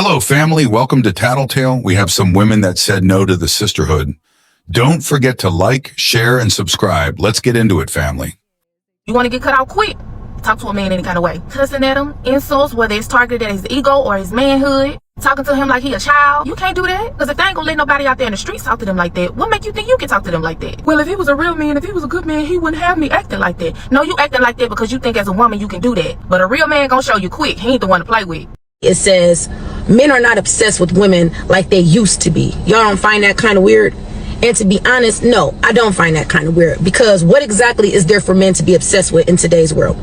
Hello, family. Welcome to Tattletale. We have some women that said no to the sisterhood. Don't forget to like, share, and subscribe. Let's get into it, family. You want to get cut out quick? Talk to a man any kind of way. Cussing at him, insults, whether it's targeted at his ego or his manhood. Talking to him like he a child. You can't do that. Because if they ain't gonna let nobody out there in the streets talk to them like that, what make you think you can talk to them like that? Well, if he was a real man, if he was a good man, he wouldn't have me acting like that. No, you acting like that because you think as a woman you can do that. But a real man gonna show you quick. He ain't the one to play with. It says, men are not obsessed with women like they used to be. Y'all don't find that kind of weird? And to be honest, no, I don't find that kind of weird, because what exactly is there for men to be obsessed with in today's world?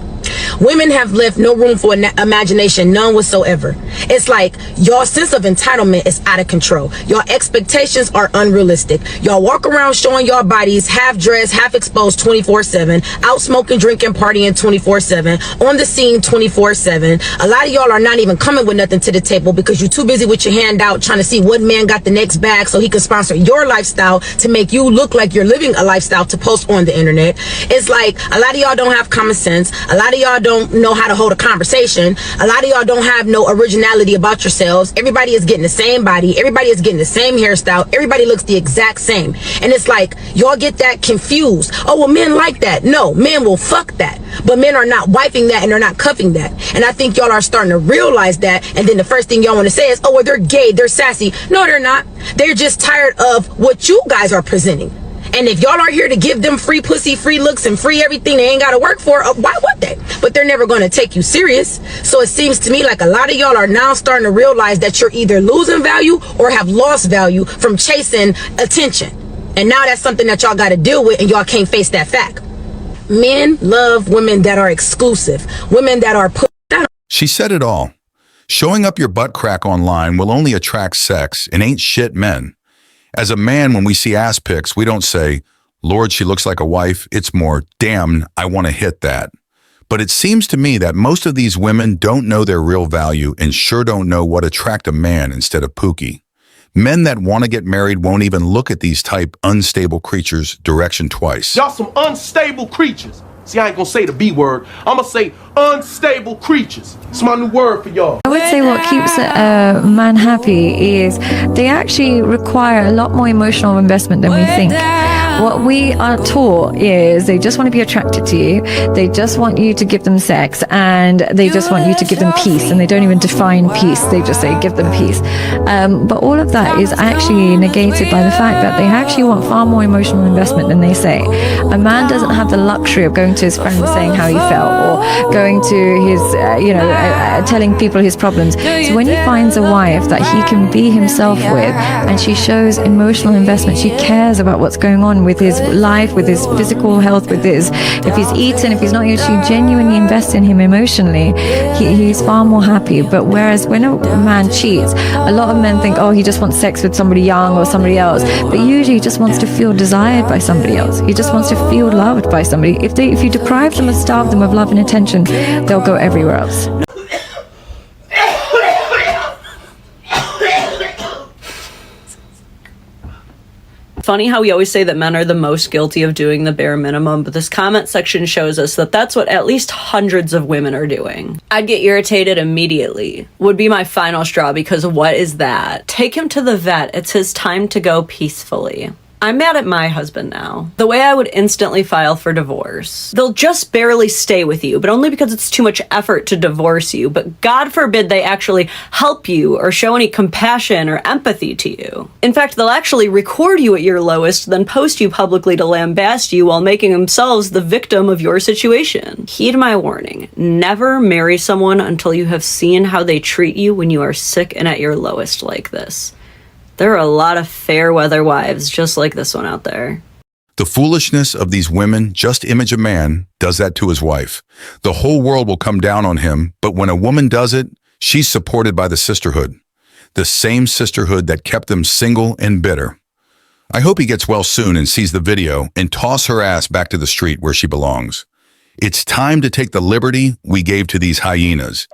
Women have left no room for imagination, none whatsoever. It's like your sense of entitlement is out of control. Your expectations are unrealistic. Y'all walk around showing your bodies half dressed, half exposed 24/7, out smoking, drinking, partying 24/7, on the scene 24/7. A lot of y'all are not even coming with nothing to the table because you're too busy with your hand out trying to see what man got the next bag so he can sponsor your lifestyle to make you look like you're living a lifestyle to post on the internet. It's like a lot of y'all don't have common sense. A lot of y'all don't know how to hold a conversation. A lot of y'all don't have no originality about yourselves. Everybody is getting the same body. Everybody is getting the same hairstyle. Everybody looks the exact same. And it's like y'all get that confused. Oh, well, men like that. No, men will fuck that. But men are not wiping that and they're not cuffing that. And I think y'all are starting to realize that. And then the first thing y'all want to say is, oh, well, they're gay, they're sassy. No, they're not. They're just tired of what you guys are presenting. And if y'all aren't here to give them free pussy, free looks, and free everything they ain't got to work for, why would they? But they're never going to take you serious. So it seems to me like a lot of y'all are now starting to realize that you're either losing value or have lost value from chasing attention. And now that's something that y'all got to deal with, and y'all can't face that fact. Men love women that are exclusive, women that are put down. She said it all. Showing up your butt crack online will only attract sex and ain't shit men. As a man, when we see ass pics, we don't say, Lord, she looks like a wife. It's more, damn, I want to hit that. But it seems to me that most of these women don't know their real value and sure don't know what attract a man instead of Pookie. Men that want to get married won't even look at these type unstable creatures direction twice. Y'all some unstable creatures. See, I ain't gonna say the B word. I'm gonna say unstable creatures. It's my new word for y'all. I would say what keeps a man happy is they actually require a lot more emotional investment than we think. What we are taught is they just want to be attracted to you, they just want you to give them sex, and they just want you to give them peace, and they don't even define peace, they just say give them peace. But all of that is actually negated by the fact that they actually want far more emotional investment than they say. A man doesn't have the luxury of going to his friends saying how he felt, or going to his, telling people his problems. So when he finds a wife that he can be himself with, and she shows emotional investment, she cares about what's going on with his life, with his physical health, with his, if he's eaten, if he's not eating, she genuinely invests in him emotionally, he's far more happy. But whereas when a man cheats, a lot of men think, oh, he just wants sex with somebody young or somebody else, but usually he just wants to feel desired by somebody else. He just wants to feel loved by somebody. If you deprive them or starve them of love and attention, they'll go everywhere else. Funny how we always say that men are the most guilty of doing the bare minimum, but this comment section shows us that that's what at least hundreds of women are doing. I'd get irritated immediately. Would be my final straw, because what is that? Take him to the vet. It's his time to go peacefully. I'm mad at my husband now. The way I would instantly file for divorce. They'll just barely stay with you, but only because it's too much effort to divorce you. But God forbid they actually help you or show any compassion or empathy to you. In fact, they'll actually record you at your lowest, then post you publicly to lambast you while making themselves the victim of your situation. Heed my warning. Never marry someone until you have seen how they treat you when you are sick and at your lowest like this. There are a lot of fair weather wives just like this one out there. The foolishness of these women just image a man does that to his wife. The whole world will come down on him, but when a woman does it, she's supported by the sisterhood. The same sisterhood that kept them single and bitter. I hope he gets well soon and sees the video and toss her ass back to the street where she belongs. It's time to take the liberty we gave to these hyenas.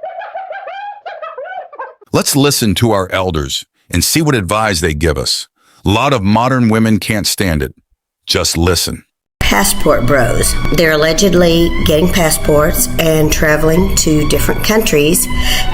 Let's listen to our elders and see what advice they give us. A lot of modern women can't stand it. Just listen. passport bros. They're allegedly getting passports and traveling to different countries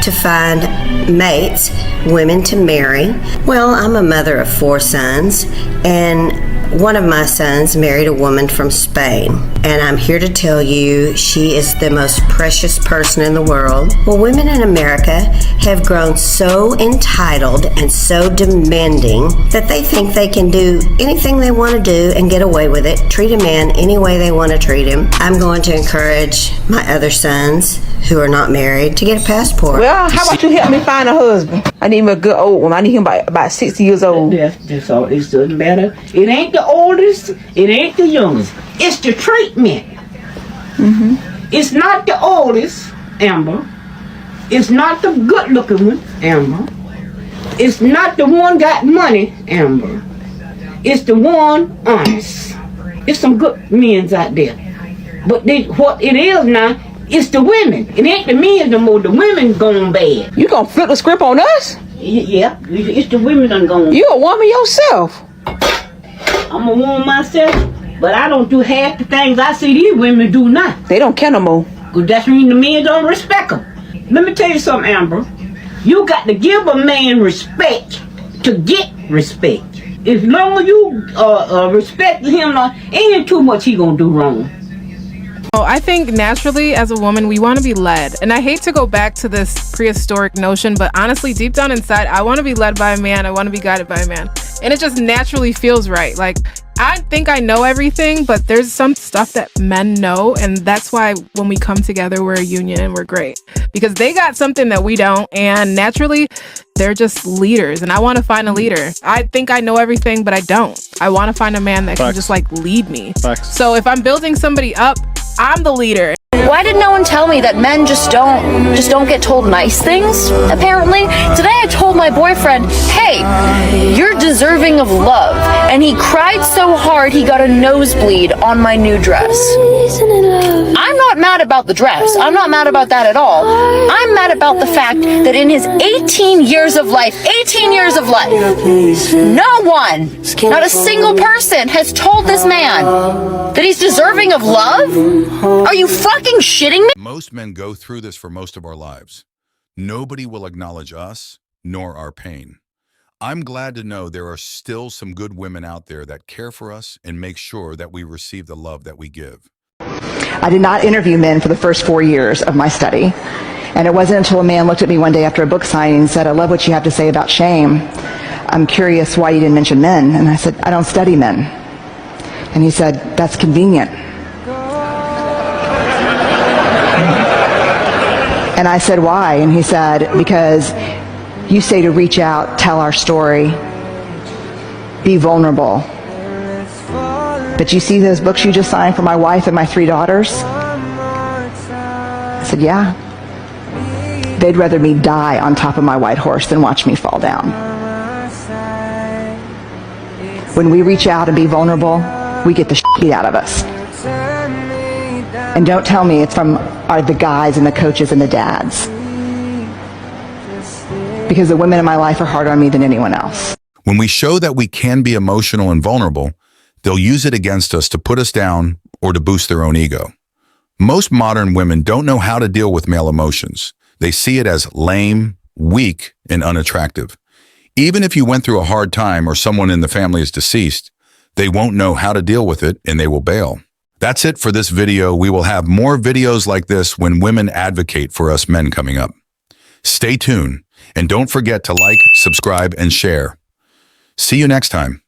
to find mates, women to marry. Well, I'm a mother of 4 sons, and one of my sons married a woman from Spain, and I'm here to tell you she is the most precious person in the world. Well, women in America have grown so entitled and so demanding that they think they can do anything they want to do and get away with it, treat a man any way they want to treat him. I'm going to encourage my other sons who are not married to get a passport. Well, how about you help me find a husband? I need me a good old one. I need him about 60 years old. That's all. It doesn't matter. It ain't the oldest. It ain't the youngest. It's the treatment. It's not the oldest, Amber. It's not the good-looking one, Amber. It's not the one got money, Amber. It's the one honest. It's some good men's out there. But what it is now, it's the women. It ain't the men no more. The women gone bad. You gonna flip the script on us? Yeah, it's the women done gone. You a woman yourself. I'm a woman myself, but I don't do half the things I see these women do now. They don't care no more. Cause that's when the men don't respect them. Let me tell you something, Amber. You got to give a man respect to get respect. As long as you respect him, ain't too much he gonna do wrong. Oh, I think naturally as a woman, we want to be led. And I hate to go back to this prehistoric notion, but honestly, deep down inside, I want to be led by a man. I want to be guided by a man. And it just naturally feels right. Like, I think I know everything, but there's some stuff that men know. And that's why when we come together, we're a union and we're great. Because they got something that we don't. And naturally, they're just leaders. And I want to find a leader. I think I know everything, but I don't. I want to find a man that can just like lead me. So if I'm building somebody up, I'm the leader. Why did no one tell me that men just don't get told nice things, apparently? Today I told my boyfriend, hey, you're deserving of love. And he cried so hard he got a nosebleed on my new dress. I'm not mad about the dress. I'm not mad about that at all. I'm mad about the fact that in his 18 years of life, no one, not a single person has told this man that he's deserving of love? Are you fucking shitting me? Most men go through this for most of our lives. Nobody will acknowledge us, nor our pain. I'm glad to know there are still some good women out there that care for us and make sure that we receive the love that we give. I did not interview men for the first 4 years of my study. And it wasn't until a man looked at me one day after a book signing and said, I love what you have to say about shame. I'm curious why you didn't mention men. And I said, I don't study men. And he said, that's convenient. And I said, why? And he said, because you say to reach out, tell our story, be vulnerable. But you see those books you just signed for my wife and my 3 daughters? I said, yeah. They'd rather me die on top of my white horse than watch me fall down. When we reach out and be vulnerable, we get the shit beat out of us. And don't tell me it's from the guys and the coaches and the dads. Because the women in my life are harder on me than anyone else. When we show that we can be emotional and vulnerable, they'll use it against us to put us down or to boost their own ego. Most modern women don't know how to deal with male emotions. They see it as lame, weak, and unattractive. Even if you went through a hard time or someone in the family is deceased, they won't know how to deal with it and they will bail. That's it for this video. We will have more videos like this when women advocate for us men coming up. Stay tuned and don't forget to like, subscribe, and share. See you next time.